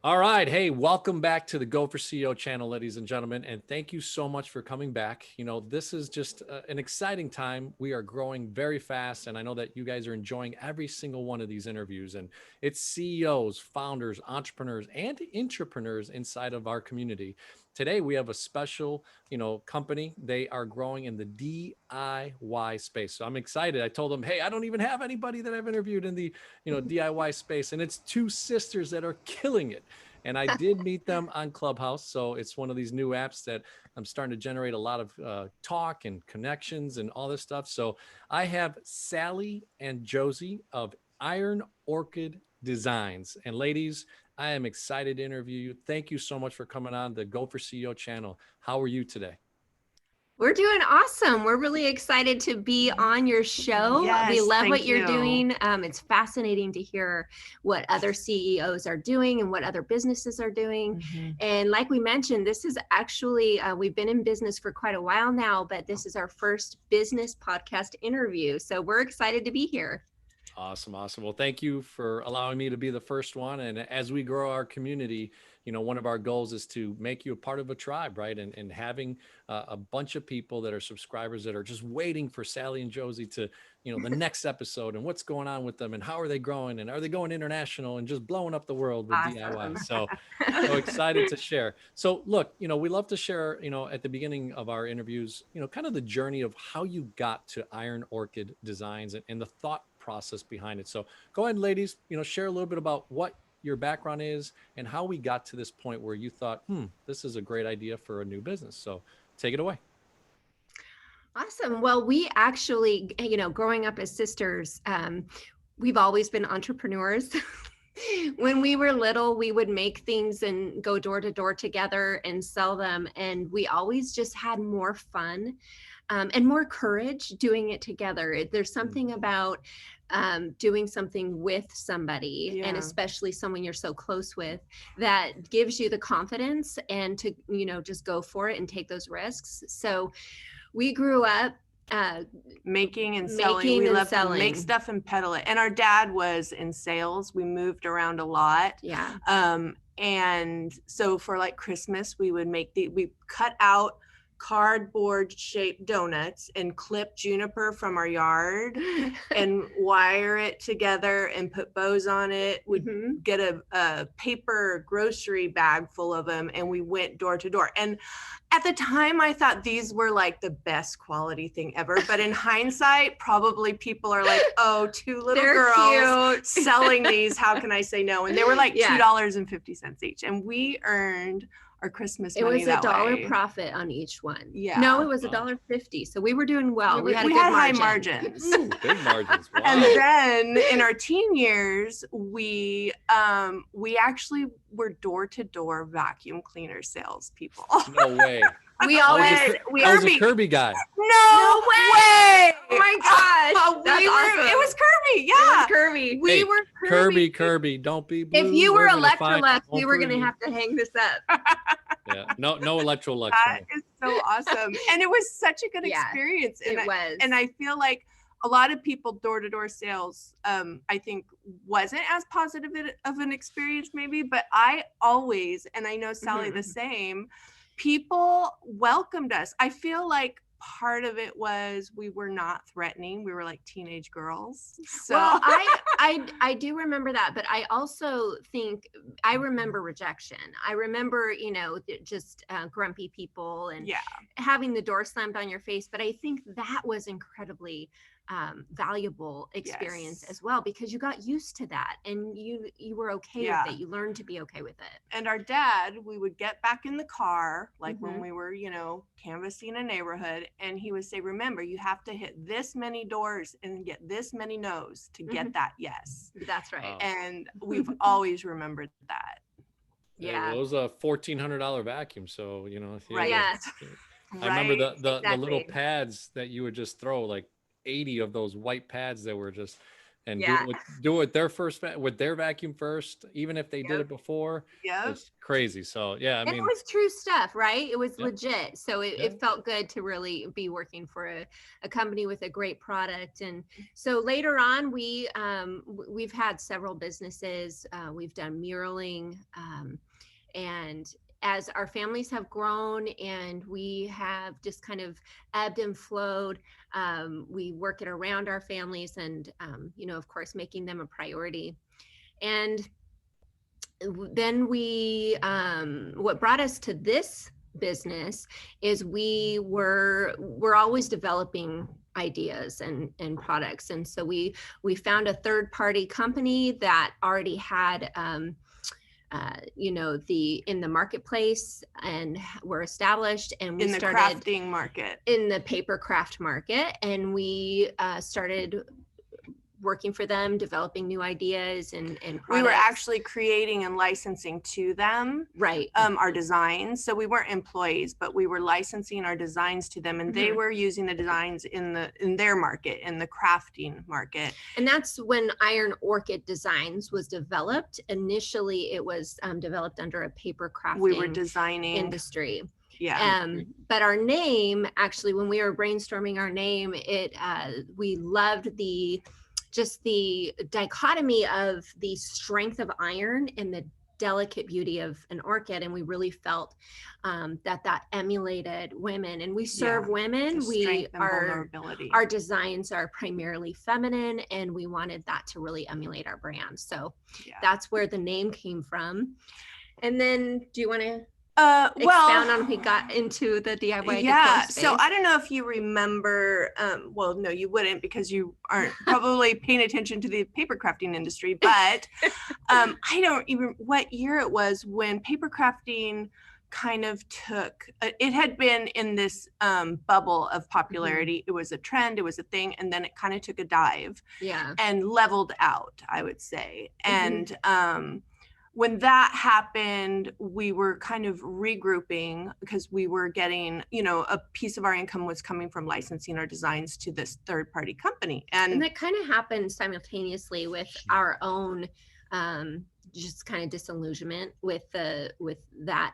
All right. Hey, welcome back to the Go for CEO channel, ladies and gentlemen. And thank you so much for coming back. You know, this is just an exciting time. We are growing very fast. And I know that you guys are enjoying every single one of these interviews. And it's CEOs, founders, entrepreneurs, and intrapreneurs inside of our community. Today, we have a special, company. They are growing in the DIY space. So I'm excited. I told them, hey, I don't even have anybody that I've interviewed in the, DIY space. And it's two sisters that are killing it. And I did meet them on Clubhouse. So it's one of these new apps that I'm starting to generate a lot of talk and connections and all this stuff. So I have Sally and Josie of Orchid Designs. And ladies, I am excited to interview you. Thank you so much for coming on the Go for CEO channel. How are you today? We're doing awesome. We're really excited to be on your show. Yes, we love what you're you. doing. It's fascinating to hear what other CEOs are doing and what other businesses are doing. Mm-hmm. And like we mentioned, this is actually, we've been in business for quite a while now, but this is our first business podcast interview. So we're excited to be here. Awesome. Awesome. Well, thank you for allowing me to be the first one. And as we grow our community, one of our goals is to make you a part of a tribe, right? And having a bunch of people that are subscribers that are just waiting for Sally and Josie to, the next episode and what's going on with them and how are they growing and are they going international and just blowing up the world with DIY. So excited to share. So look, we love to share, at the beginning of our interviews, kind of the journey of how you got to Orchid Designs and the thought process behind it. So go ahead, ladies, share a little bit about what your background is and how we got to this point where you thought, this is a great idea for a new business. So take it away. Awesome. Well, we actually, growing up as sisters, we've always been entrepreneurs. When we were little, we would make things and go door to door together and sell them. And we always just had more fun and more courage doing it together. There's something about doing something with somebody, and especially someone you're so close with, that gives you the confidence and to, just go for it and take those risks. So we grew up making and selling. We loved to make stuff and peddle it. And our dad was in sales. We moved around a lot. Yeah. And so for like Christmas, we would we cut out cardboard shaped donuts and clip juniper from our yard and wire it together and put bows on it. We'd get a paper grocery bag full of them and we went door to door. And at the time I thought these were like the best quality thing ever, but in hindsight probably people are like, oh, two little girls selling these, how can I say no? And they were like $2.50 each, and we earned our Christmas money. It was $1 profit on each one. Yeah. No, it was $1.50. So we were doing well. We had high margins. Ooh, big margins. Wow. And then in our teen years, we actually were door to door vacuum cleaner salespeople. No way. We always I was a Kirby guy. No way. Oh my gosh. That's awesome. It was Kirby. Yeah. It was Kirby. We were Kirby. Don't be blue. If you were Electrolux, we were going to have to hang this up. Yeah. No Electrolux. That is so awesome. And it was such a good experience. And it was. And I feel like a lot of people door-to-door sales, I think wasn't as positive of an experience maybe, but I always, and I know Sally the same, people welcomed us. I feel like part of it was we were not threatening. We were like teenage girls. So well, I do remember that, but I also think I remember rejection. I remember, just grumpy people and having the door slammed on your face. But I think that was incredibly valuable experience as well, because you got used to that and you were okay with it. You learned to be okay with it. And our dad, we would get back in the car, like when we were, canvassing a neighborhood, and he would say, remember, you have to hit this many doors and get this many no's to get that yes. That's right. Wow. And we've always remembered that. Yeah. Well, it was a $1,400 vacuum. So, right. Yes. I remember the little pads that you would just throw, like 80 of those white pads that were just, and Yeah. do it their first with their vacuum first, even if they did Yep. it before. Yep. It's crazy. So yeah, I And it mean, was true stuff, right? It was yeah, legit. So yeah. it felt good to really be working for a company with a great product. And so later on, we've had several businesses. We've done muraling. And as our families have grown and we have just kind of ebbed and flowed, we work it around our families and, of course, making them a priority. And then what brought us to this business is we're always developing ideas and products. And so we found a third party company that already had in the marketplace and were established, and we In the started crafting market. in the paper craft market, and we started working for them, developing new ideas and products. We were actually creating and licensing to them, right, our designs. So we weren't employees, but we were licensing our designs to them, and they were using the designs in their market, in the crafting market. And that's when Iron Orchid Designs was developed. Initially, it was developed under a paper crafting We were designing industry. Yeah. But our name, actually, when we were brainstorming our name, we loved just the dichotomy of the strength of iron and the delicate beauty of an orchid. And we really felt that emulated women, and we serve women. Our designs are primarily feminine, and we wanted that to really emulate our brand. So that's where the name came from. And then do you want to expound on we got into the DIY decor space? So I don't know if you remember, well, no, you wouldn't, because you aren't probably paying attention to the paper crafting industry, but I don't even what year it was when paper crafting kind of took, it had been in this bubble of popularity. It was a trend, it was a thing, and then it kind of took a dive and leveled out, I would say. And when that happened, we were kind of regrouping because we were getting, a piece of our income was coming from licensing our designs to this third party company. And that kind of happened simultaneously with our own just kind of disillusionment with that.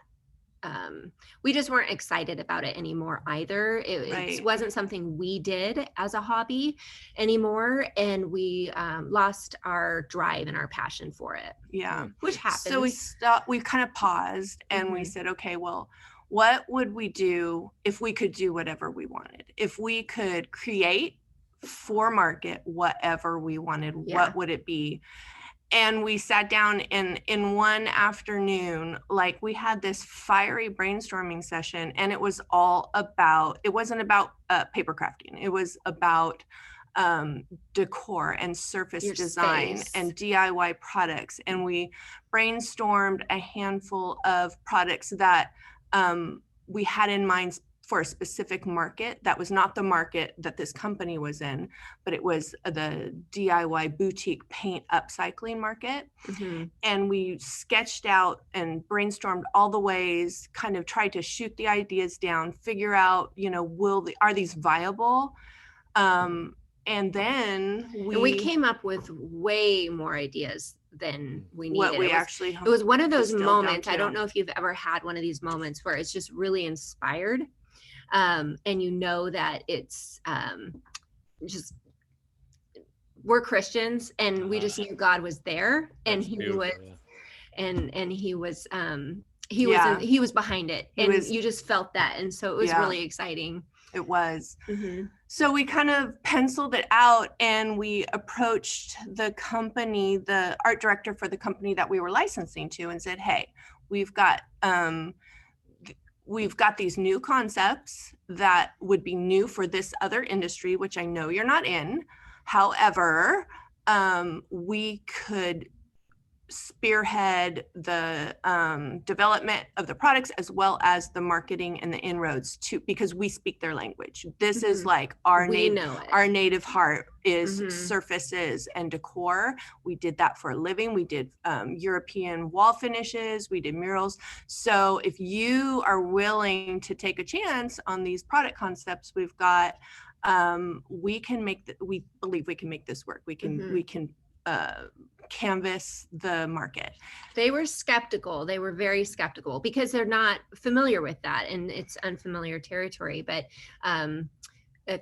We just weren't excited about it anymore either. It wasn't something we did as a hobby anymore, and we lost our drive and our passion for it. Yeah, which happens. So we kind of paused and we said, okay, well, what would we do if we could do whatever we wanted? If we could create for market whatever we wanted, what would it be? And we sat down in one afternoon, like we had this fiery brainstorming session, and it was all about, it wasn't about paper crafting. It was about decor and surface design and DIY products. And we brainstormed a handful of products that we had in mind for a specific market that was not the market that this company was in, but it was the DIY boutique paint upcycling market. And we sketched out and brainstormed all the ways, kind of tried to shoot the ideas down, figure out, are these viable? And then we came up with way more ideas than we needed. What we it was one of those moments. I don't know if you've ever had one of these moments where it's just really inspired. And that it's just, we're Christians, and we just knew God was there, and he was behind it, and you just felt that. And so it was really exciting. It was. So we kind of penciled it out, and we approached the company, the art director for the company that we were licensing to, and said, hey, we've got these new concepts that would be new for this other industry, which I know you're not in. However, we could spearhead the development of the products as well as the marketing and the inroads because we speak their language. This is like our native heart is surfaces and decor. We did that for a living. We did European wall finishes. We did murals. So if you are willing to take a chance on these product concepts, we've got we believe we can make this work. We can canvas the market. They were skeptical. They were very skeptical because they're not familiar with that, and it's unfamiliar territory. But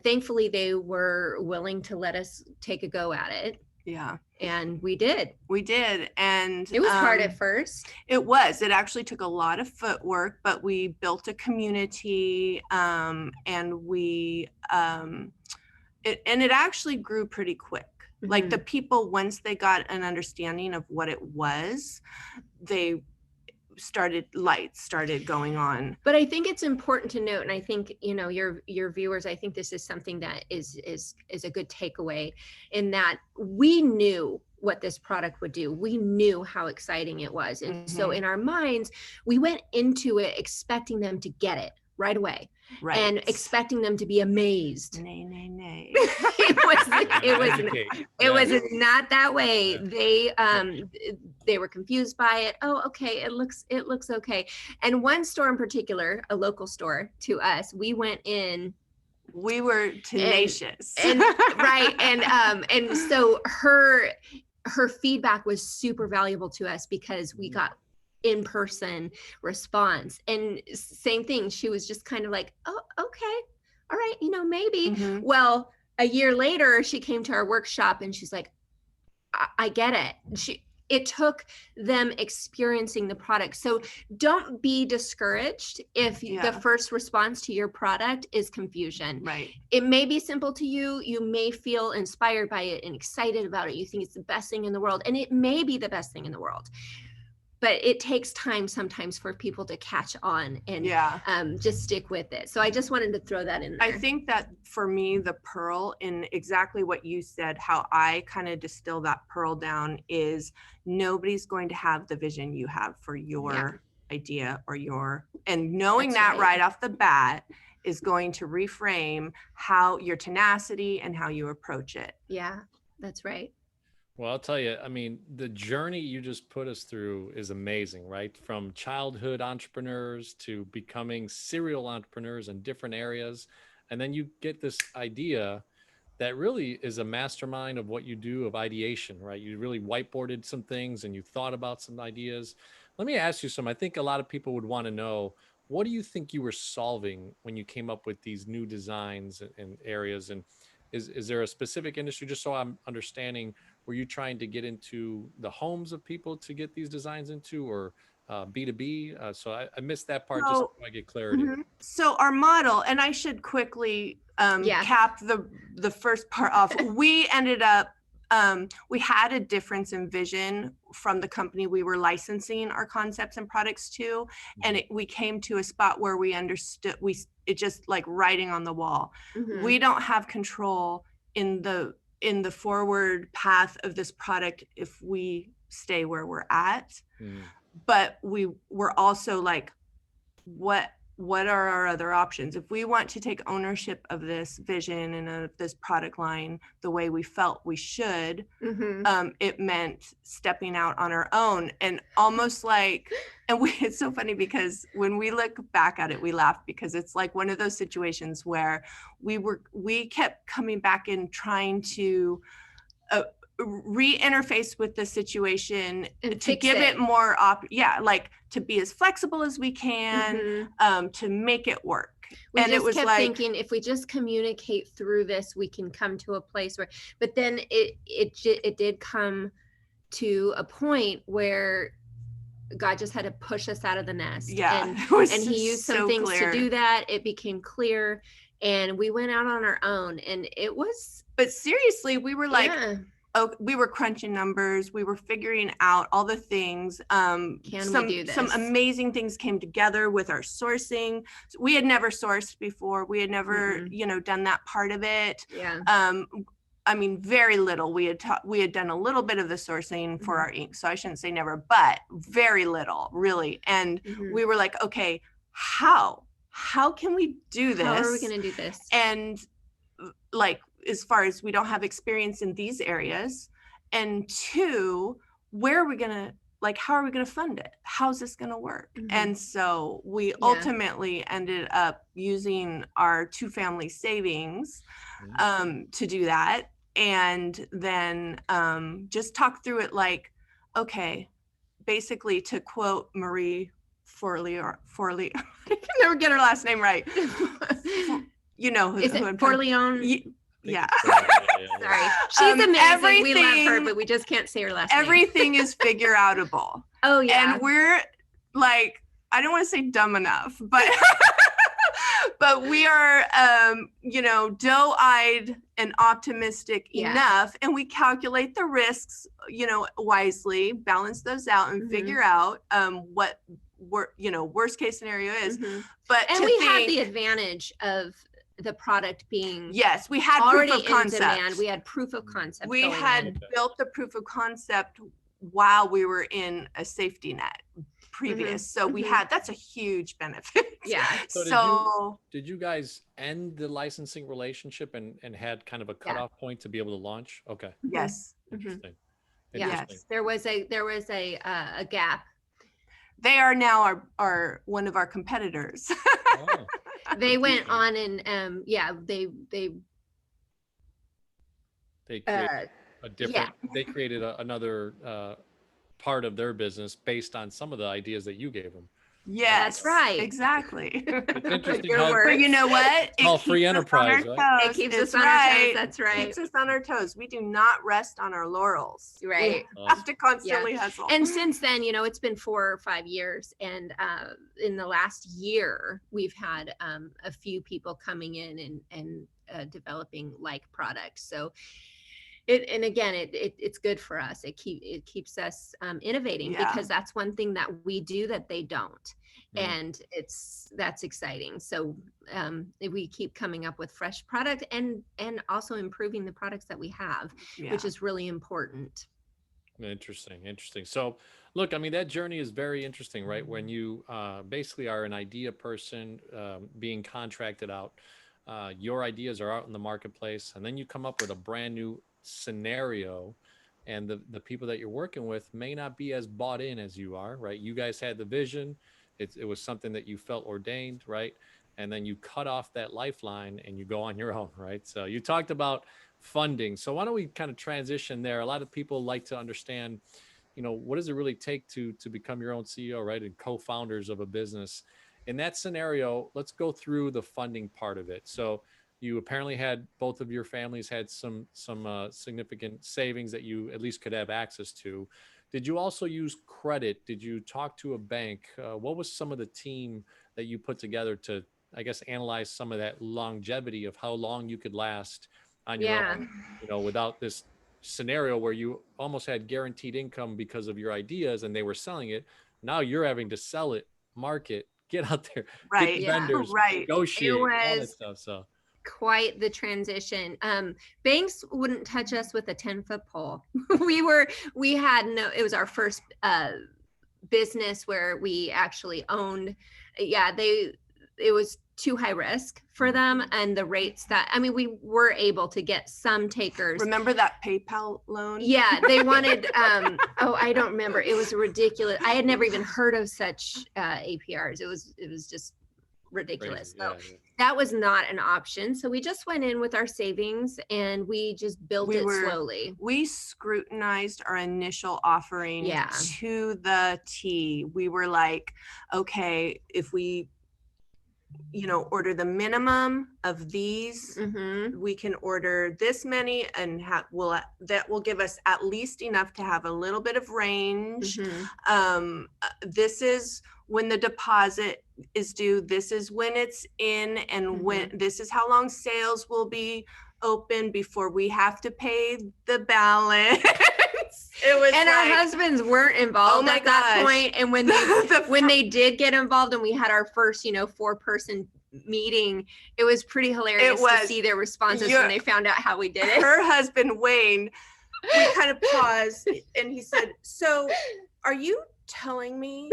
thankfully, they were willing to let us take a go at it. Yeah. And we did. And it was hard at first. It actually took a lot of footwork, but we built a community, and it actually grew pretty quick. Like the people, once they got an understanding of what it was, lights started going on. But I think it's important to note, and I think, your viewers, I think this is something that is a good takeaway, in that we knew what this product would do. We knew how exciting it was. And so in our minds, we went into it expecting them to get it right away. Right. And expecting them to be amazed. Nay. It was not that way. They were confused by it. Oh, okay, it looks okay. And one store in particular, a local store to us, we went in. We were tenacious. And so her feedback was super valuable to us because we got in-person response. And same thing, she was just kind of like, oh, okay, all right, maybe. Well, a year later, she came to our workshop and she's like, I get it. It took them experiencing the product. So don't be discouraged if the first response to your product is confusion. Right. It may be simple to you. You may feel inspired by it and excited about it. You think it's the best thing in the world, and it may be the best thing in the world. But it takes time sometimes for people to catch on and just stick with it. So I just wanted to throw that in there. I think that for me, the pearl in exactly what you said, how I kind of distill that pearl down, is nobody's going to have the vision you have for your idea and knowing that right off the bat is going to reframe how your tenacity and how you approach it. Yeah, that's right. Well, I'll tell you, I mean, the journey you just put us through is amazing, right? From childhood entrepreneurs to becoming serial entrepreneurs in different areas. And then you get this idea that really is a mastermind of what you do, of ideation, right? You really whiteboarded some things and you thought about some ideas. Let me ask you I think a lot of people would want to know, what do you think you were solving when you came up with these new designs and areas? And is there a specific industry, just so I'm understanding, were you trying to get into the homes of people to get these designs into, or B2B? So I missed that part, just so I get clarity. So our model, and I should quickly cap the first part off. We ended up, we had a difference in vision from the company we were licensing our concepts and products to. And we came to a spot where we understood, it just like writing on the wall. We don't have control in the forward path of this product if we stay where we're at. But we were also like, what are our other options? If we want to take ownership of this vision and of this product line the way we felt we should, it meant stepping out on our own, and almost like, it's so funny because when we look back at it, we laugh because it's like one of those situations where we kept coming back and trying to re-interface with the situation and to give it more like to be as flexible as we can, to make it work. And it was kept thinking, if we just communicate through this, we can come to a place where, but then it did come to a point where God just had to push us out of the nest. And he used some things to do that. It became clear, and we went out on our own, and it was, but seriously, we were like, we were crunching numbers. We were figuring out all the things. We do this? Some amazing things came together with our sourcing. We had never sourced before. We had never, done that part of it. I mean, very little. We had done a little bit of the sourcing for our ink, so I shouldn't say never, but very little, really. And we were like, okay, how can we do this? How are we going to do this? And like, as far as we don't have experience in these areas, and two, where are we going to like, how are we going to fund it? How's this going to work? Mhm. And so we Yeah. ultimately ended up using our 2 family savings to do that. And then just talk through it like, okay, basically, to quote Marie Forleo, I can never get her last name right. You know Is who it I'm talking- Forleone? Yeah. Sorry. She's amazing. We love her, everything- but we just can't say her last name. Everything is figure outable. Oh, yeah. And we're like, I don't want to say dumb enough, but but we are doe-eyed and optimistic Yeah. enough, and we calculate the risks, wisely, balance those out, and Mhm. figure out what worst case scenario is. Mhm. But And to we had the think- advantage of the product being yes, we had already proof of in concept. demand. We had proof of concept. We going had in. built the proof of concept while we were in a safety net previous. So we Mhm. had, that's a huge benefit. Yeah. So did you guys end the licensing relationship and had kind of a Yeah. cutoff point to be able to launch? Okay. Yes. Interesting. Yeah. Interesting. Yes. There was a gap. They are now our one of our competitors. Oh, They went on and they created a different, they created another part of their business based on some of the ideas that you gave them. Yes, That's right. Exactly. It's interesting Your how, words. But you know what? It's all free keeps us on enterprise, our right? It toes. keeps It's us on our toes. right. That's right. Keeps us on our toes. We do not rest on our laurels. Right. We have to constantly hustle. And since then, it's been 4 or 5 years, and in the last year, we've had a few people coming in and developing like products. So it's good for us. It keeps us innovating, Yeah. because that's one thing that we do that they don't. Mm. And that's exciting. So we keep coming up with fresh product and also improving the products that we have, Yeah. which is really important. Interesting. So look, I mean, that journey is very interesting, right? When you basically are an idea person being contracted out, your ideas are out in the marketplace, and then you come up with a brand new scenario, and the people that you're working with may not be as bought in as you are, right? You guys had the vision. It was something that you felt ordained, right? And then you cut off that lifeline and you go on your own, right? So you talked about funding. So why don't we kind of transition there? A lot of people like to understand, what does it really take to become your own CEO, right? And co-founders of a business. In that scenario, let's go through the funding part of it. So you apparently had, both of your families had some significant savings that you at least could have access to. Did you also use credit? Did you talk to a bank? What was some of the team that you put together to, I guess, analyze some of that longevity of how long you could last on your own, without this scenario where you almost had guaranteed income because of your ideas and they were selling it. Now you're having to sell it, market, get out there, Right. get the Yeah. vendors, Right. negotiate, all that was- stuff. So Quite the transition. Banks wouldn't touch us with a 10-foot pole. It was our first business where we actually owned. It was too high risk for them, and the rates we were able to get some takers. Remember that PayPal loan? Yeah, they wanted I don't remember. It was ridiculous. I had never even heard of such APRs. It was just ridiculous. crazy. So Yeah. that was not an option. So we just went in with our savings and we just built it slowly. We scrutinized our initial offering Yeah. to the T. We were like, okay, if we order the minimum of these, Mhm. we can order this many, and that will give us at least enough to have a little bit of range. Mhm. This is when the deposit is due. This is when it's in, and when this is how long sales will be open before we have to pay the balance. It was, and our husbands weren't involved my at that gosh. point. And when they did get involved and we had our first 4-person meeting, it was pretty hilarious to see their responses when they found out how we did it. Her husband Wayne, we kind of paused, and he said, "So are you telling me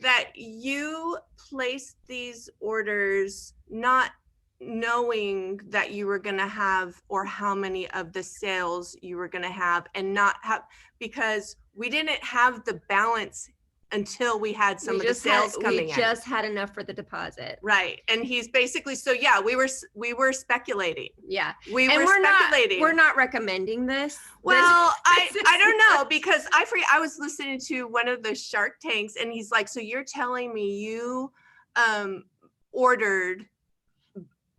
that you placed these orders not knowing that you were going to have, or how many of the sales you were going to have, and not have, because we didn't have the balance until we had some of the sales coming in. We just had enough for the deposit. Right. And he's basically, so yeah, we were speculating. Yeah. We And were speculating. We're not recommending this. Well, I don't know, because I was listening to one of the Shark Tanks, and he's like, so you're telling me you ordered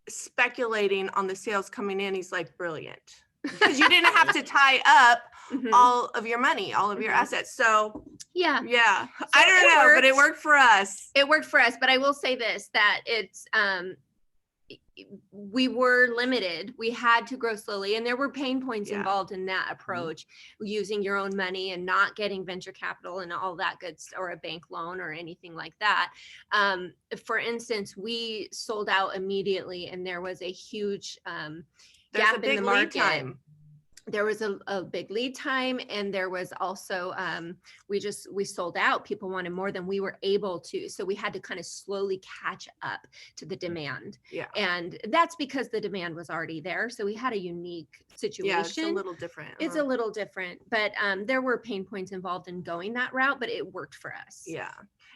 speculating on the sales coming in? He's like, brilliant. Because you didn't have to tie up all of your money, all of your assets. So yeah. So I don't know, but it worked for us. It worked for us, but I will say this, that it's we were limited. We had to grow slowly, and there were pain points involved in that approach, using your own money and not getting venture capital and all that good, or a bank loan or anything like that. For instance, we sold out immediately, and there was a huge gap in the market. There was a big lead time, and there was also we sold out. People wanted more than we were able to, so we had to kind of slowly catch up to the demand. Yeah, and that's because the demand was already there. So we had a unique situation. Yeah, it's a little different. It's a little different, but there were pain points involved in going that route, but it worked for us. Yeah,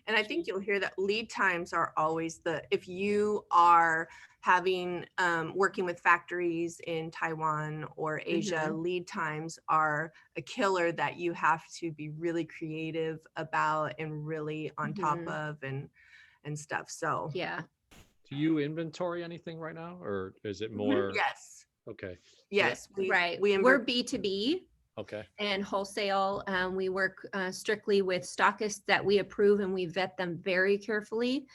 and I think you'll hear that lead times are always if you are having working with factories in Taiwan or Asia, lead times are a killer that you have to be really creative about and really on top of and stuff. So yeah. Do you inventory anything right now, or is it more? Yes. Okay. Yes. We're B2B. Okay. And wholesale. We work strictly with stockists that we approve, and we vet them very carefully.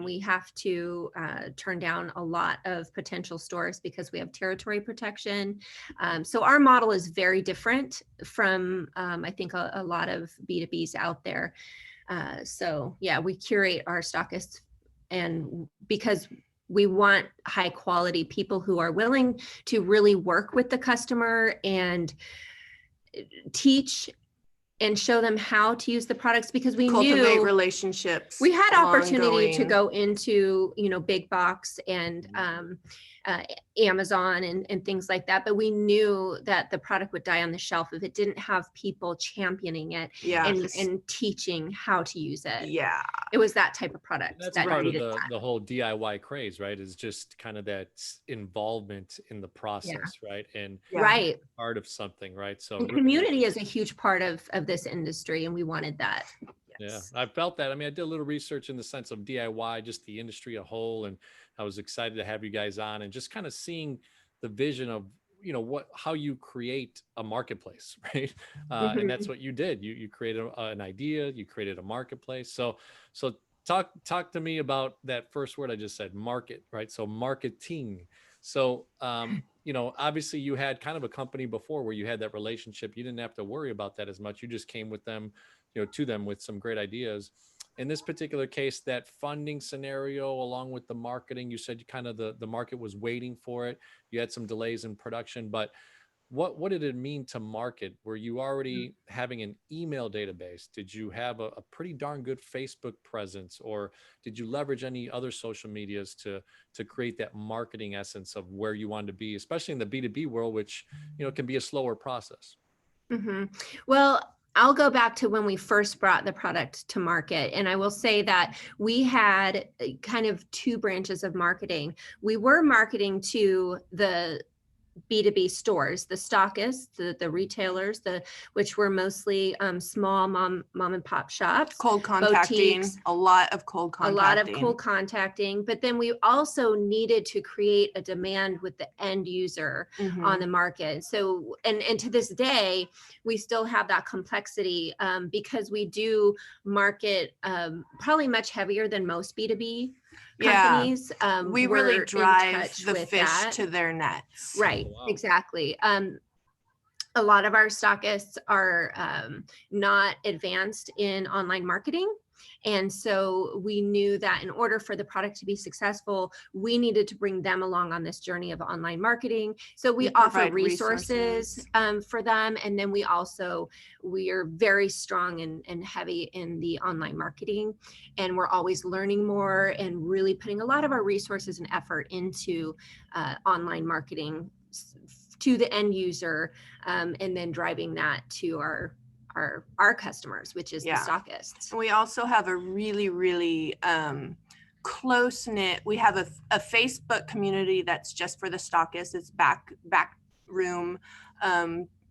We have to turn down a lot of potential stores because we have territory protection. So our model is very different from, I think, a lot of B2Bs out there. So yeah, we curate our stockists, and because we want high quality people who are willing to really work with the customer and teach and show them how to use the products, because we cultivate relationships. We had opportunity to go into, big box and Amazon and things like that, but we knew that the product would die on the shelf if it didn't have people championing it and teaching how to use it. Yeah, it was that type of product. That's part of the whole DIY craze, right? Is just kind of that involvement in the process, right? And part of something, right? So community is a huge part of this industry, and we wanted that. Yes. Yeah, I felt that. I mean, I did a little research in the sense of DIY, just the industry a whole, and I was excited to have you guys on and just kind of seeing the vision of, how you create a marketplace, right? And that's what you did. You created an idea, you created a marketplace. So talk to me about that first word I just said, market, right? So marketing. So, obviously you had kind of a company before where you had that relationship. You didn't have to worry about that as much. You just came with them, to them with some great ideas. In this particular case, that funding scenario, along with the marketing, you said kind of the market was waiting for it. You had some delays in production, but what did it mean to market? Were you already having an email database? Did you have a pretty darn good Facebook presence, or did you leverage any other social medias to create that marketing essence of where you wanted to be, especially in the B2B world, which, can be a slower process? Well, I'll go back to when we first brought the product to market. And I will say that we had kind of two branches of marketing. We were marketing to the B2B stores, the stockists, the retailers, which were mostly small mom and pop shops, cold contacting, boutiques, a lot of cold contacting. But then we also needed to create a demand with the end user on the market. So, and to this day, we still have that complexity because we do market probably much heavier than most B2B companies. We really drive the fish to their nets. Right. Oh, wow. Exactly. A lot of our stockists are not advanced in online marketing. And so we knew that in order for the product to be successful, we needed to bring them along on this journey of online marketing. So we offer resources for them. And then we are very strong and heavy in the online marketing. And we're always learning more and really putting a lot of our resources and effort into online marketing to the end user, and then driving that to our our customers, which is the Yeah. stockists. And we also have a really close knit. We have a Facebook community that's just for the stockists. It's back room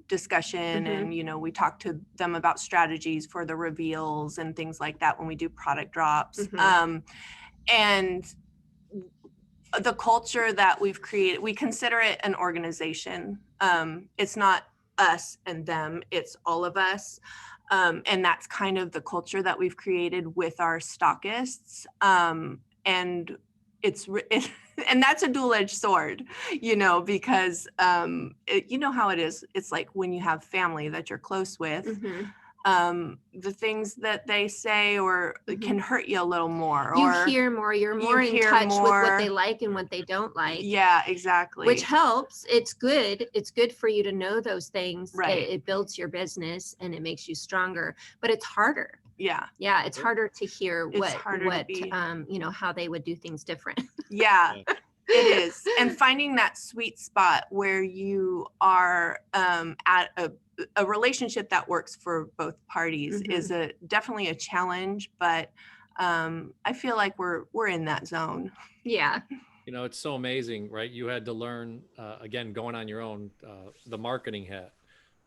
discussion, and we talk to them about strategies for the reveals and things like that when we do product drops. And the culture that we've created, we consider it an organization. It's not us and them, it's all of us. And that's kind of the culture that we've created with our stockists. And and that's a dual-edged sword, because you know how it is. It's like when you have family that you're close with, the things that they say or can hurt you a little more. You or hear more, you're more in touch with what they like and what they don't like. Yeah, exactly. Which helps. It's good. It's good for you to know those things. Right. It builds your business and it makes you stronger, but it's harder. Yeah. Yeah. It's harder to hear It's harder to be, how they would do things different. Yeah, it is. And finding that sweet spot where you are at a relationship that works for both parties is definitely a challenge, but I feel like we're in that zone. Yeah. It's so amazing, right? You had to learn, again, going on your own, the marketing hat,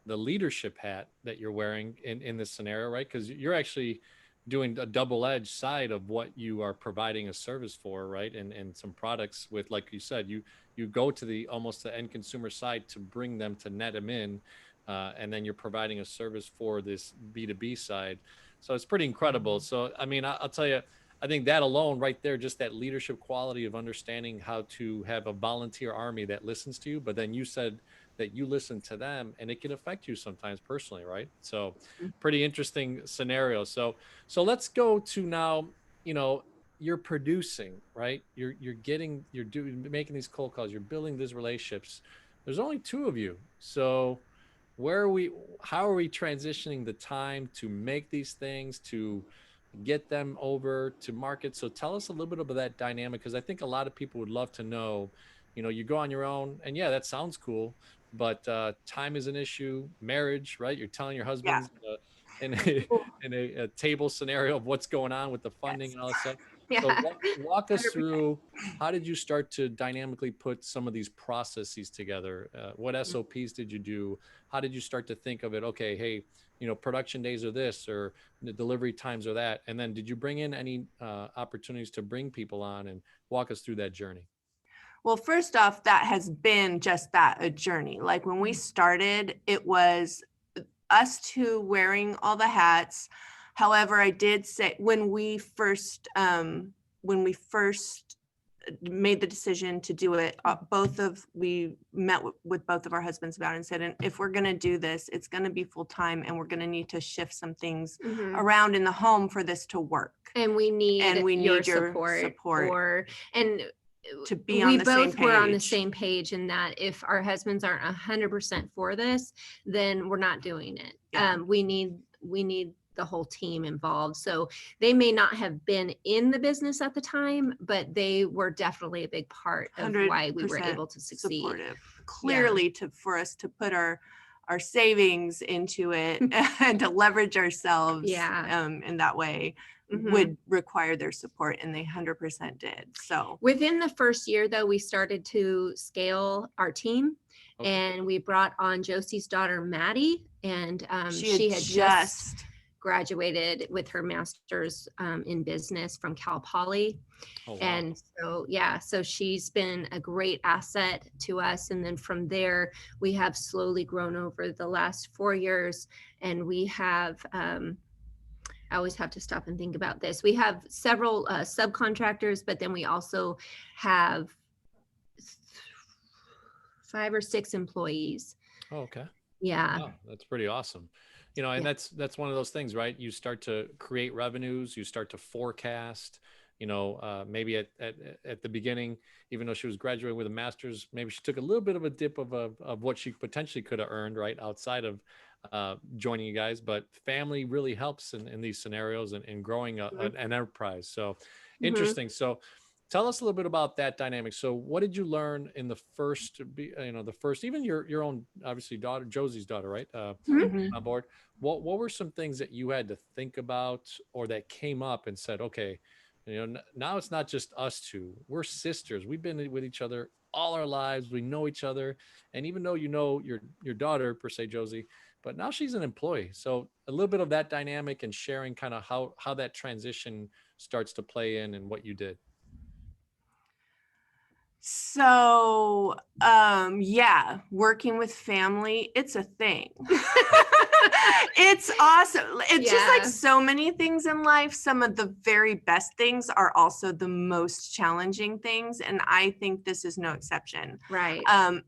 the leadership hat that you're wearing in this scenario, right? Because you're actually doing a double-edged side of what you are providing a service for, right? And some products with, like you said, you go to the almost the end consumer side to bring them to net them in, and then you're providing a service for this B2B side. So it's pretty incredible. So, I mean, I'll tell you, I think that alone right there, just that leadership quality of understanding how to have a volunteer army that listens to you, but then you said that you listen to them and it can affect you sometimes personally, right? So pretty interesting scenario. So let's go to now, you're producing, right? You're making these cold calls, you're building these relationships. There's only two of you. So how are we transitioning the time to make these things, to get them over to market? So tell us a little bit about that dynamic, because I think a lot of people would love to know, you go on your own and yeah, that sounds cool, but time is an issue. Marriage, right? You're telling your husband in a table scenario of what's going on with the funding and all that stuff. So walk us through, how did you start to dynamically put some of these processes together? What SOPs did you do? How did you start to think of it? Okay, hey, production days are this, or the delivery times are that. And then did you bring in any opportunities to bring people on, and walk us through that journey? Well, first off, that has been just that, a journey. Like when we started, it was us two wearing all the hats. However, I did say when we first made the decision to do it, we met with both of our husbands about it and said, and if we're going to do this, it's going to be full time, and we're going to need to shift some things around in the home for this to work. And we need your support. To be on the same page. We both were on the same page in that if our husbands aren't 100% for this, then we're not doing it. Yeah. We need the whole team involved. So they may not have been in the business at the time, but they were definitely a big part of why we were able to succeed. Supportive. Clearly, for us to put our savings into it and to leverage ourselves in that way would require their support, and they 100% did. So within the first year, though, we started to scale our team, and we brought on Josie's daughter, Maddie, and she had just graduated with her master's in business from Cal Poly. Oh, wow. And so she's been a great asset to us. And then from there, we have slowly grown over the last 4 years, and we have I always have to stop and think about this. We have several subcontractors, but then we also have 5 or 6 employees. Oh, okay. Yeah. Wow, that's pretty awesome. And that's one of those things, right? You start to create revenues, you start to forecast, maybe at the beginning, even though she was graduating with a master's, maybe she took a little bit of a dip of what she potentially could have earned, right, outside of joining you guys. But family really helps in these scenarios and growing an enterprise. So interesting. So tell us a little bit about that dynamic. So what did you learn in the first, the first, even your own, obviously daughter, Josie's daughter, right? Mhm. Mhm. On board. What were some things that you had to think about or that came up and said, okay, now it's not just us two, we're sisters. We've been with each other all our lives. We know each other. And even though you know your daughter per se, Josie, but now she's an employee. So a little bit of that dynamic and sharing kind of how that transition starts to play in and what you did. So, yeah, working with family, it's a thing. It's awesome. It's just like Yeah. so many things in life. Some of the very best things are also the most challenging things. And I think this is no exception. Right.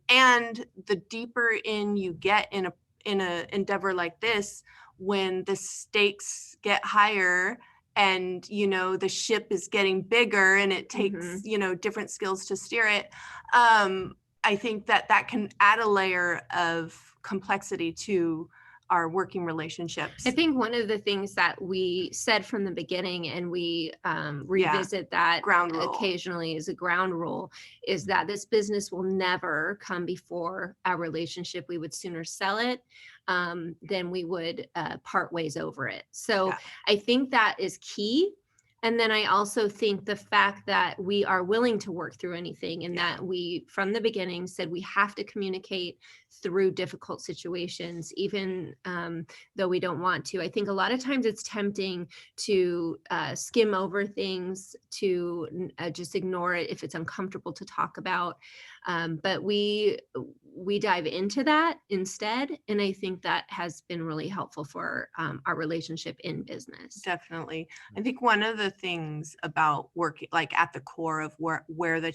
And the deeper in you get in a endeavor like this, when the stakes get higher and the ship is getting bigger and it takes different skills to steer it, I think that can add a layer of complexity to our working relationships. I think one of the things that we said from the beginning, and we revisit that Ground rule. occasionally as a ground rule, is that this business will never come before our relationship. We would sooner sell it than we would part ways over it. So Yeah. I think that is key. And then I also think the fact that we are willing to work through anything, and that we, from the beginning, said we have to communicate through difficult situations, even though we don't want to. I think a lot of times it's tempting to skim over things, to just ignore it if it's uncomfortable to talk about. But we dive into that instead. And I think that has been really helpful for our relationship in business. Definitely. I think one of the things about working, like at the core of where the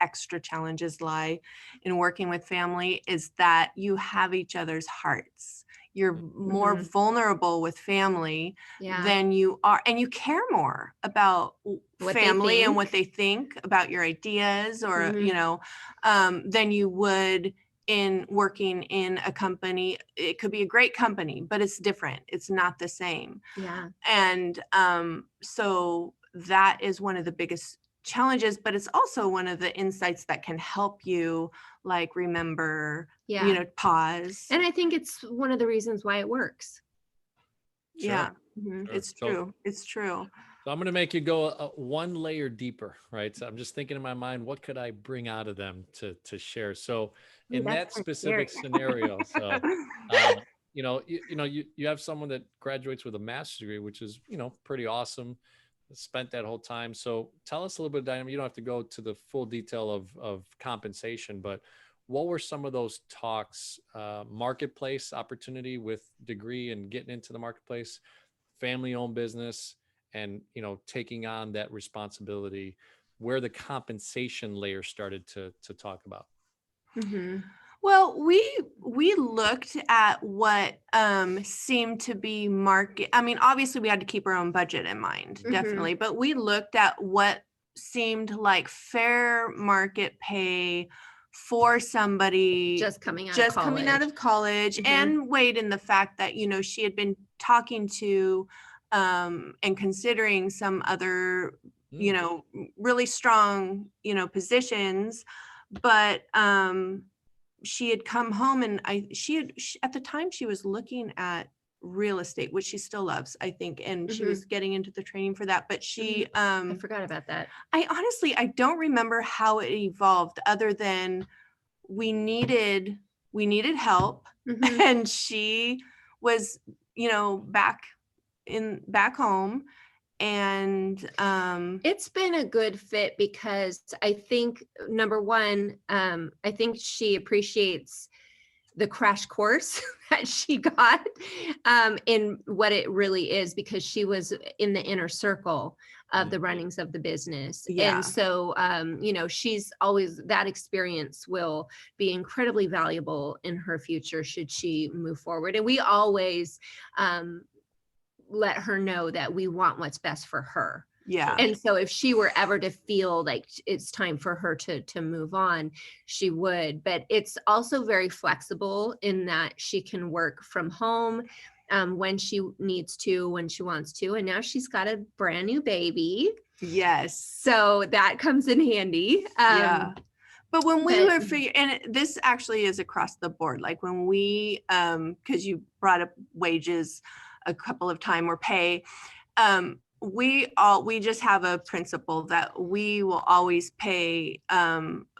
extra challenges lie in working with family, is that you have each other's hearts. You're more vulnerable with family than you are, and you care more about What they family and think. what they think about your ideas, or than you would in working in a company. It could be a great company, but it's different. It's not the same. Yeah. And so that is one of the biggest challenges, but it's also one of the insights that can help you, like, remember, pause. And I think it's one of the reasons why it works. Sure. Yeah. Mhm. It's true. It's true. So I'm going to make you go one layer deeper, right? So I'm just thinking in my mind, what could I bring out of them to share? So in that specific scenario, so you have someone that graduates with a master's degree, which is pretty awesome. Spent that whole time. So tell us a little bit of dynamic. You don't have to go to the full detail of compensation, but what were some of those talks? Marketplace opportunity with degree and getting into the marketplace, family-owned business, and taking on that responsibility, where the compensation layer started to talk about. Mm-hmm. Well, we looked at what seemed to be market. I mean, obviously we had to keep our own budget in mind, definitely, but we looked at what seemed like fair market pay for somebody just coming out of college, and weighed in the fact that she had been talking to and considering some other really strong positions, but she had come home, and at the time she was looking at real estate, which she still loves, I think, and she was getting into the training for that, but she I forgot about that. I don't remember how it evolved, other than we needed help, and she was back home. And it's been a good fit, because I think, number one, I think she appreciates the crash course that she got in what it really is, because she was in the inner circle of the runnings of the business. And so, she's always, that experience will be incredibly valuable in her future should she move forward. And we always let her know that we want what's best for her. Yeah. And so if she were ever to feel like it's time for her to move on, she would. But it's also very flexible in that she can work from home when she needs to, when she wants to. And now she's got a brand new baby. Yes. So that comes in handy. Yeah. But when we but- were figuring, and this actually is across the board, like when we, because you brought up wages a couple of times or pay, we just have a principle that we will always pay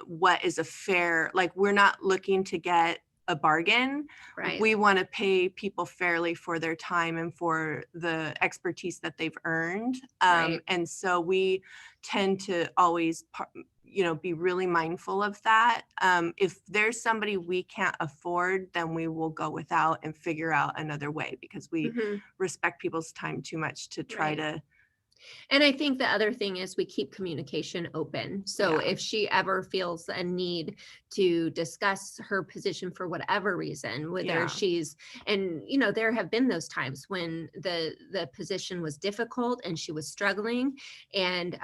what is a fair, like we're not looking to get a bargain. Right. We want to pay people fairly for their time and for the expertise that they've earned. Right. And so we tend to always, be really mindful of that. If there's somebody we can't afford, then we will go without and figure out another way, because we Mhm. respect people's time too much to try Right. to. And I think the other thing is we keep communication open. So Yeah. if she ever feels a need to discuss her position for whatever reason, whether Yeah. she's, and there have been those times when the position was difficult and she was struggling, and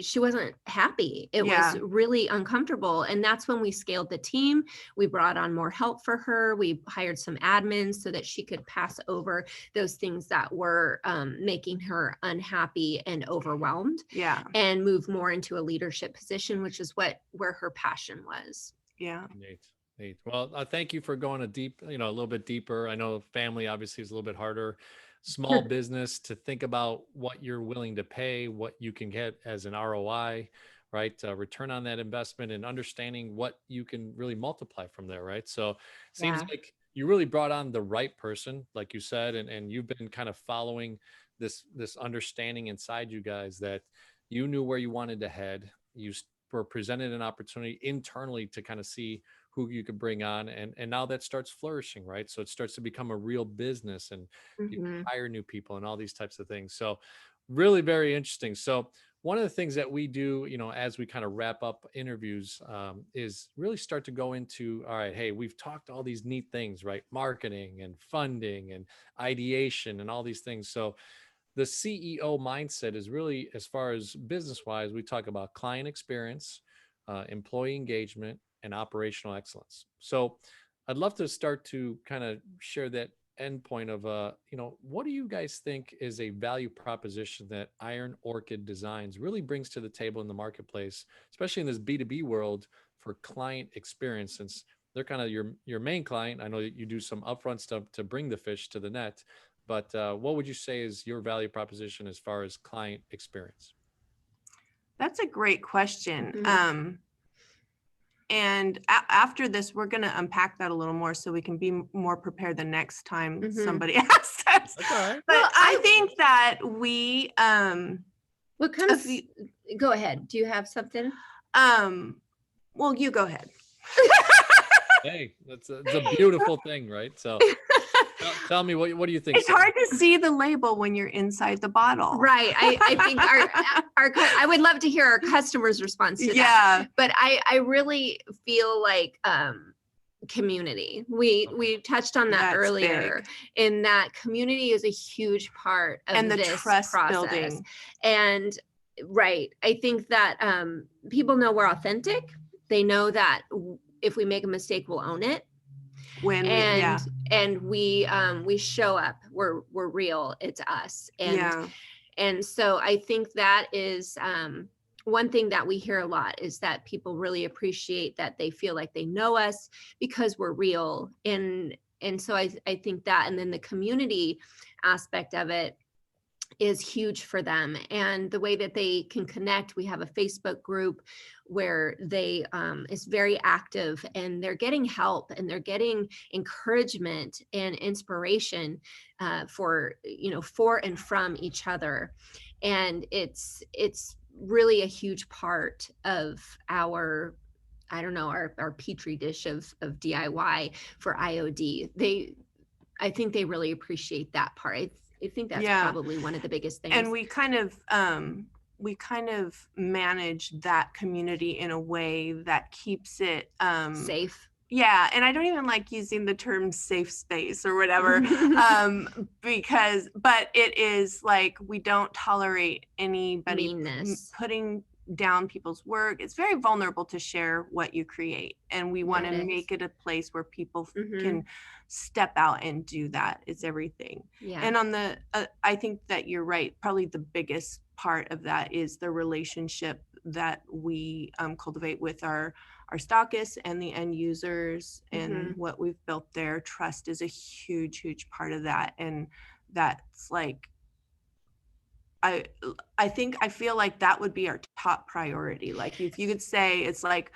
she wasn't happy. It Yeah. was really uncomfortable. And that's when we scaled the team. We brought on more help for her. We hired some admins so that she could pass over those things that were making her unhappy and overwhelmed, Yeah. and move more into a leadership position, which is where her passion was. Yeah. Nate. Well, thank you for going a little bit deeper. I know family obviously is a little bit harder. Small business, to think about what you're willing to pay, what you can get as an ROI, right? Return on that investment, and understanding what you can really multiply from there, right? So seems Yeah. like you really brought on the right person, like you said, and you've been kind of following this understanding inside you guys that you knew where you wanted to head. You were presented an opportunity internally to kind of see who you could bring on, and now that starts flourishing, right? So it starts to become a real business, and you can Mhm. hire new people and all these types of things. So really very interesting. So one of the things that we do, as we kind of wrap up interviews, is really start to go into, all right, hey, we've talked all these neat things, right? Marketing and funding and ideation and all these things. So the CEO mindset is really, as far as business wise, we talk about client experience, employee engagement, and operational excellence. So I'd love to start to kind of share that endpoint of, what do you guys think is a value proposition that Iron Orchid Designs really brings to the table in the marketplace, especially in this B2B world, for client experience, since they're kind of your main client. I know that you do some upfront stuff to bring the fish to the net, but what would you say is your value proposition as far as client experience? That's a great question. Mhm. And after this, we're going to unpack that a little more so we can be more prepared the next time Mhm. somebody asks us. That's all right. But Well, I think that we, What comes? Go ahead. Do you have something? well, you go ahead. Hey, it's a beautiful thing, right? So tell me, what do you think? It's hard to see the label when you're inside the bottle. Right. I think I would love to hear our customers' response to that. Yeah. But I really feel like community. We touched on that That's earlier, big. and that community is a huge part of And the this trust process. building. And right, I think that people know we're authentic. They know that if we make a mistake, we'll own it. And we show up. We're real. It's us. And so I think that is one thing that we hear a lot, is that people really appreciate that they feel like they know us because we're real. And so I think that, and then the community aspect of it is huge for them, and the way that they can connect. We have a Facebook group where they is very active, and they're getting help, and they're getting encouragement and inspiration for and from each other. And it's really a huge part of our, I don't know, our petri dish of DIY for IOD. I think they really appreciate that part. I think that's probably one of the biggest things. And we kind of manage that community in a way that keeps it safe. Yeah. And I don't even like using the term safe space or whatever, but it is like, we don't tolerate anybody Meanness. putting down people's work. It's very vulnerable to share what you create. And we want to make it a place where people can step out and do that. It's everything. Yeah. And on the, I think that you're right. Probably the biggest part of that is the relationship that we cultivate with our stockists and the end users and what we've built there. Trust is a huge part of that. And that's like, I feel like that would be our top priority. Like if you could say, it's like,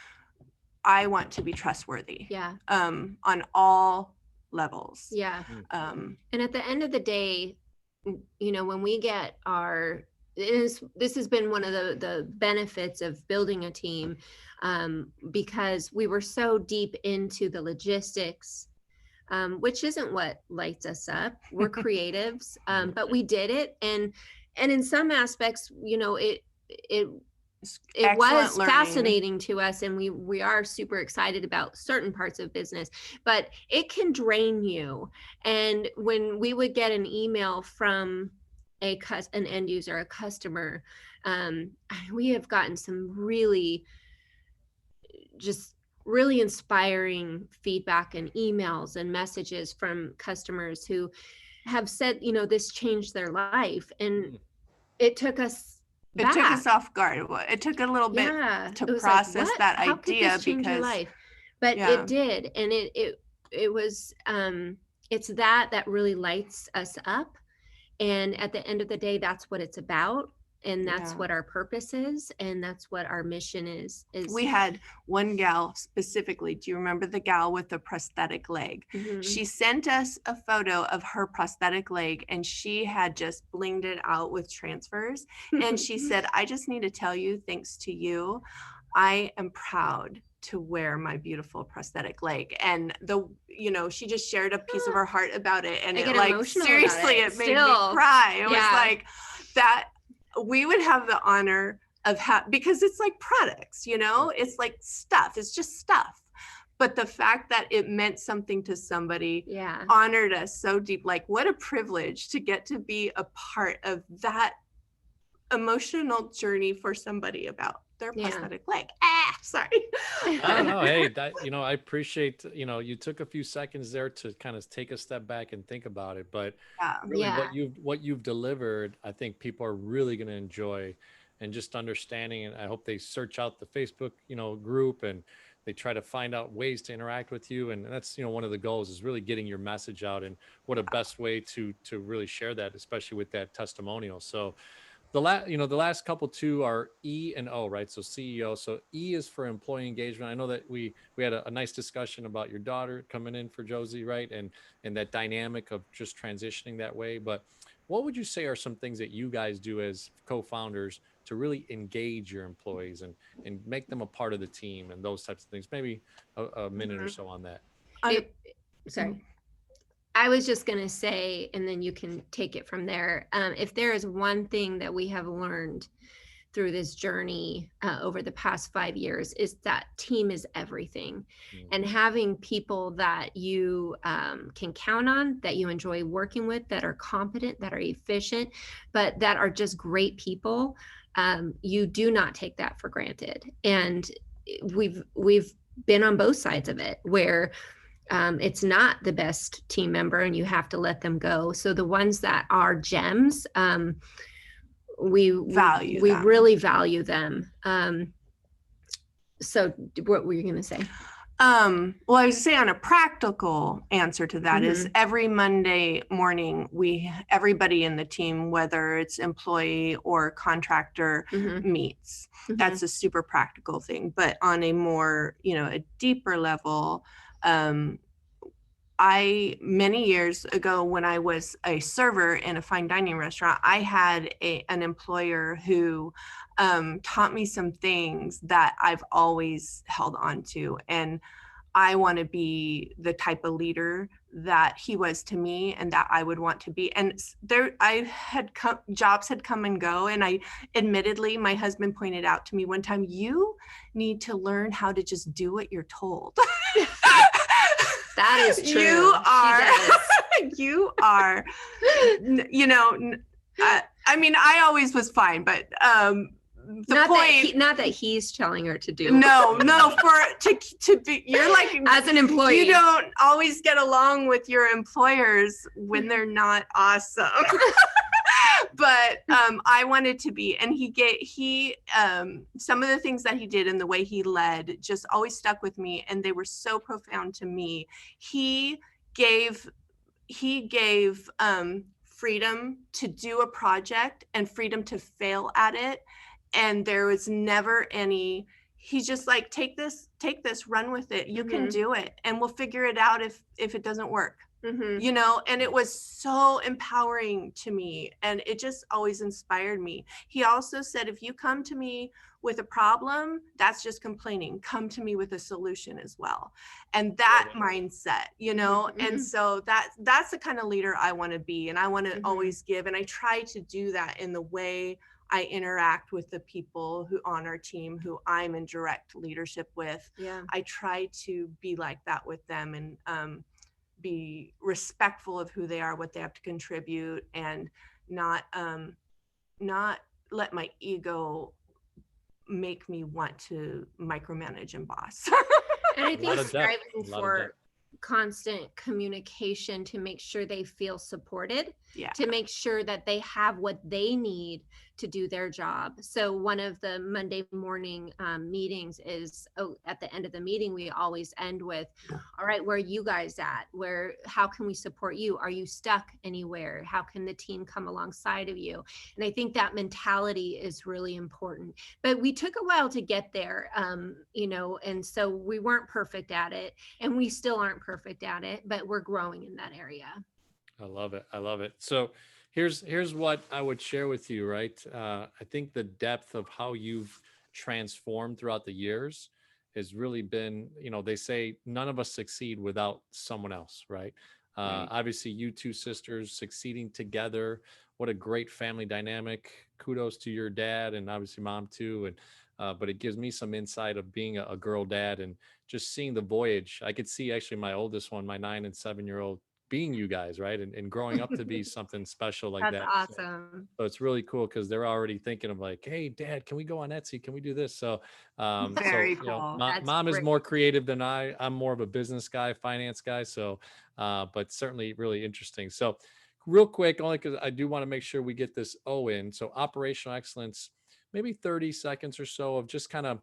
I want to be trustworthy. Yeah. On all levels. Yeah. And at the end of the day, you know, when we get this has been one of the benefits of building a team, because we were so deep into the logistics, which isn't what lights us up. We're creatives, but we did it. And in some aspects, you know, it was fascinating to us, and we are super excited about certain parts of business, but it can drain you. And when we would get an email from an end user, a customer, we have gotten some really inspiring feedback and emails and messages from customers who have said, you know, this changed their life. And it took us off guard. It took a little bit to process that idea. How could this change your life? But it did. And it was, it's that really lights us up. And at the end of the day, that's what it's about. And that's what our purpose is. And that's what our mission is. We had one gal specifically. Do you remember the gal with the prosthetic leg? She sent us a photo of her prosthetic leg, and she had just blinged it out with transfers. And she said, I just need to tell you, thanks to you, I am proud to wear my beautiful prosthetic leg. And she just shared a piece of her heart about it. And it, like, seriously, it made me cry. It was like that. We would have the honor of because it's like products, you know, it's like stuff, it's just stuff. But the fact that it meant something to somebody honored us so deep. Like, what a privilege to get to be a part of that emotional journey for somebody about their prosthetic leg. Sorry. I don't know. Hey, I appreciate, you took a few seconds there to kind of take a step back and think about it, but really what you've delivered, I think people are really going to enjoy, and just understanding. And I hope they search out the Facebook, group, and they try to find out ways to interact with you. And that's, one of the goals is really getting your message out, and what a best way to really share that, especially with that testimonial. So the last couple two are E and O, right? So CEO. So E is for employee engagement. I know that we had a nice discussion about your daughter coming in for Josie, right? And that dynamic of just transitioning that way. But what would you say are some things that you guys do as co-founders to really engage your employees and make them a part of the team and those types of things? Maybe a minute or so on that. Sorry. I was just going to say, and then you can take it from there. If there is one thing that we have learned through this journey over the past 5 years, is that team is everything. And having people that you can count on, that you enjoy working with, that are competent, that are efficient, but that are just great people, you do not take that for granted. And we've been on both sides of it, where it's not the best team member and you have to let them go. So the ones that are gems, we really value them. So what were you going to say? Well, I was saying, on a practical answer to that is every Monday morning, everybody in the team, whether it's employee or contractor, meets. That's a super practical thing. But on a more, a deeper level, many years ago, when I was a server in a fine dining restaurant, I had an employer who taught me some things that I've always held on to. And I want to be the type of leader that he was to me and that I would want to be. And jobs had come and go. And admittedly, my husband pointed out to me one time, you need to learn how to just do what you're told. That is true. You are, I always was fine, but not that he's telling her to do. No, to be, you're like, as an employee, you don't always get along with your employers when they're not awesome. But I wanted to be, and some of the things that he did and the way he led just always stuck with me, and they were so profound to me. He gave freedom to do a project and freedom to fail at it, and there was never any. He's just like, take this, run with it. You can do it, and we'll figure it out if it doesn't work. You know, and it was so empowering to me, and it just always inspired me. He also said, if you come to me with a problem, that's just complaining. Come to me with a solution as well. And that mindset, you know, and so that's the kind of leader I want to be, and I want to always give, and I try to do that in the way I interact with the people who on our team who I'm in direct leadership with. I try to be like that with them, and be respectful of who they are, what they have to contribute, and not let my ego make me want to micromanage and boss. And I think striving for constant communication to make sure they feel supported, to make sure that they have what they need to do their job. So one of the Monday morning meetings is, at the end of the meeting, we always end with, all right, where are you guys at? How can we support you? Are you stuck anywhere? How can the team come alongside of you? And I think that mentality is really important, but we took a while to get there, you know, and so we weren't perfect at it, and we still aren't perfect at it, but we're growing in that area. I love it. I love it. So here's what I would share with you, right? I think the depth of how you've transformed throughout the years has really been, you know, they say none of us succeed without someone else, right? Obviously, you two sisters succeeding together. What a great family dynamic. Kudos to your dad, and obviously mom too. And but it gives me some insight of being a girl dad and just seeing the voyage. I could see actually my oldest one, my 9 and 7-year-old, being you guys, right? And growing up to be something special like That's that. awesome. So it's really cool because they're already thinking of like, hey, Dad, can we go on Etsy? Can we do this? So, Very you know, cool. mom is more creative than I'm more of a business guy, finance guy. So, but certainly really interesting. So, real quick, only because I do want to make sure we get this in. So, operational excellence, maybe 30 seconds or so of just kind of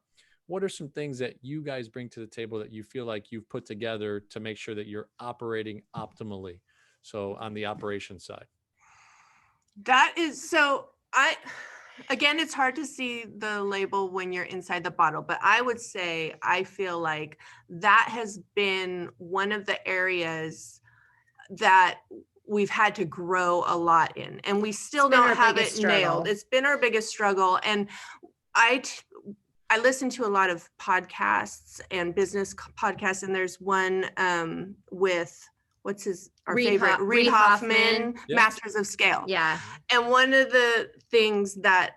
what are some things that you guys bring to the table that you feel like you've put together to make sure that you're operating optimally? So, on the operations side. That is so again, it's hard to see the label when you're inside the bottle, but I would say I feel like that has been one of the areas that we've had to grow a lot in, and we still don't have it nailed. It's been our biggest struggle. And I listen to a lot of podcasts and business podcasts, and there's one with our favorite, Reid Hoffman, Masters of Scale. Yeah. And one of the things that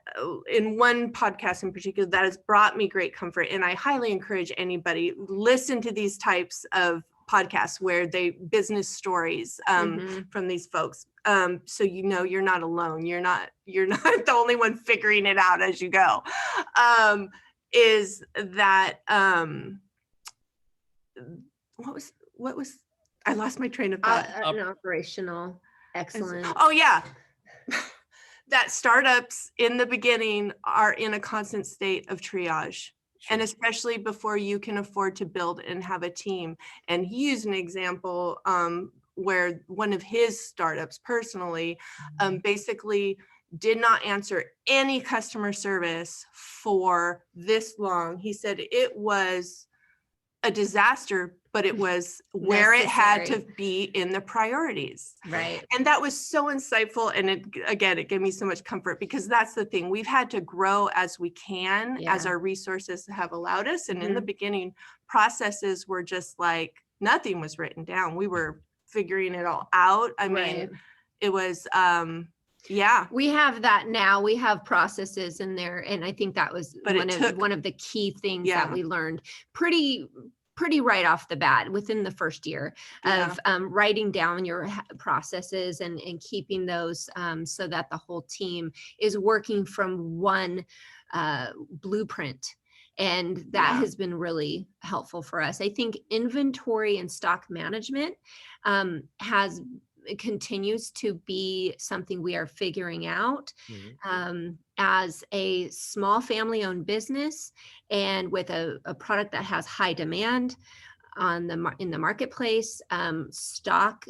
in one podcast in particular that has brought me great comfort, and I highly encourage anybody listen to these types of podcasts where business stories from these folks. So, you know, you're not alone. You're not the only one figuring it out as you go. Is that what was I lost my train of thought. Operational excellence. Oh yeah. That startups in the beginning are in a constant state of triage. And especially before you can afford to build and have a team. And he used an example where one of his startups personally basically did not answer any customer service for this long. He said it was a disaster, but it was where it had to be in the priorities. Right. And that was so insightful. And it gave me so much comfort, because that's the thing. We've had to grow as we can, as our resources have allowed us. And in the beginning, processes were just like, nothing was written down. We were figuring it all out. I mean, it was, we have that now. We have processes in there. And I think that was one of the key things that we learned pretty pretty right off the bat within the first year Yeah. of writing down your processes and keeping those so that the whole team is working from one blueprint. And that Yeah. has been really helpful for us. I think inventory and stock management continues to be something we are figuring out as a small family-owned business, and with a product that has high demand in the marketplace. Stock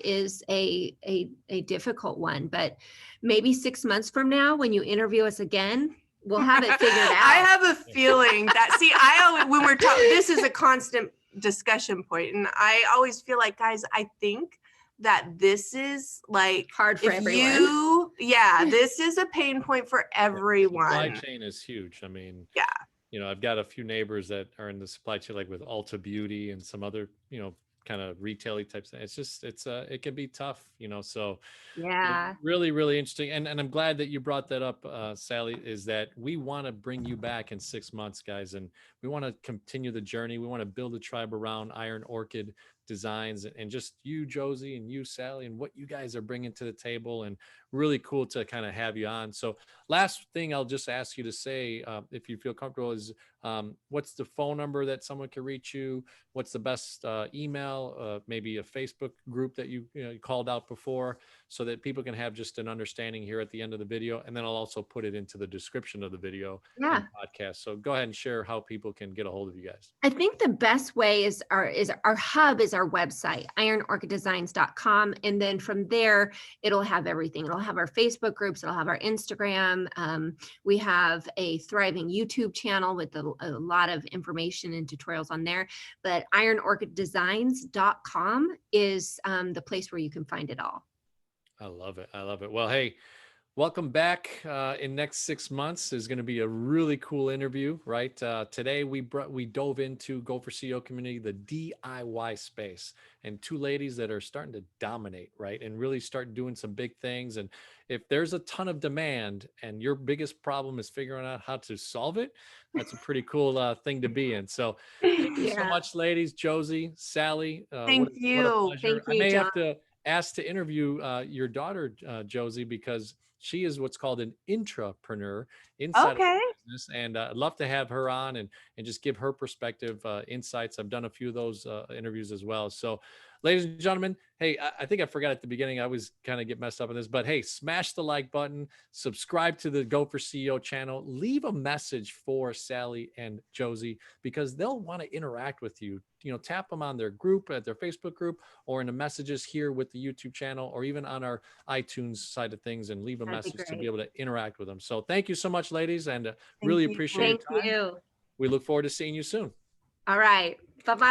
is a difficult one, but maybe 6 months from now, when you interview us again, we'll have it figured out. I have a feeling that, see, when we're talking, this is a constant discussion point, and I always feel like, guys, I think that this is like hard for everyone. This is a pain point for everyone. Supply chain is huge. I mean, yeah, you know, I've got a few neighbors that are in the supply chain, like with Ulta Beauty and some other, you know, kind of retail-y types. It's just, it can be tough, you know, so yeah, really, really interesting. And I'm glad that you brought that up, Sally, is that we want to bring you back in 6 months, guys. And we want to continue the journey. We want to build a tribe around Iron Orchid Designs, and just you, Josie, and you, Sally, and what you guys are bringing to the table. And really cool to kind of have you on. So last thing I'll just ask you to say, if you feel comfortable, is what's the phone number that someone can reach you? What's the best email, maybe a Facebook group that you called out before, so that people can have just an understanding here at the end of the video. And then I'll also put it into the description of the video and podcast. So go ahead and share how people can get a hold of you guys. I think the best way is our hub is our website, ironorchiddesigns.com. And then from there, it'll have everything. It'll have our Facebook groups. It'll have our Instagram. We have a thriving YouTube channel with a lot of information and tutorials on there. But ironorchiddesigns.com is the place where you can find it all. I love it. I love it. Well, hey, welcome back. In next 6 months is going to be a really cool interview, right? Today we dove into Go for CEO community, the DIY space, and two ladies that are starting to dominate, right? And really start doing some big things. And if there's a ton of demand and your biggest problem is figuring out how to solve it, that's a pretty cool thing to be in. So thank you so much, ladies. Josie, Sally. Thank you. What a pleasure. Thank you, I may John. have to ask to interview your daughter, Josie, because she is what's called an intrapreneur inside of the business. And I'd love to have her on and just give her perspective, insights. I've done a few of those interviews as well. So ladies and gentlemen, hey, I think I forgot at the beginning, I always kind of get messed up on this, but hey, smash the like button, subscribe to the Go for CEO channel, leave a message for Sally and Josie, because they'll want to interact with you. You know, tap them on their group, at their Facebook group, or in the messages here with the YouTube channel, or even on our iTunes side of things, and leave a message to be able to interact with them. So thank you so much, ladies, and really appreciate it. Thank you. We look forward to seeing you soon. All right. Bye-bye.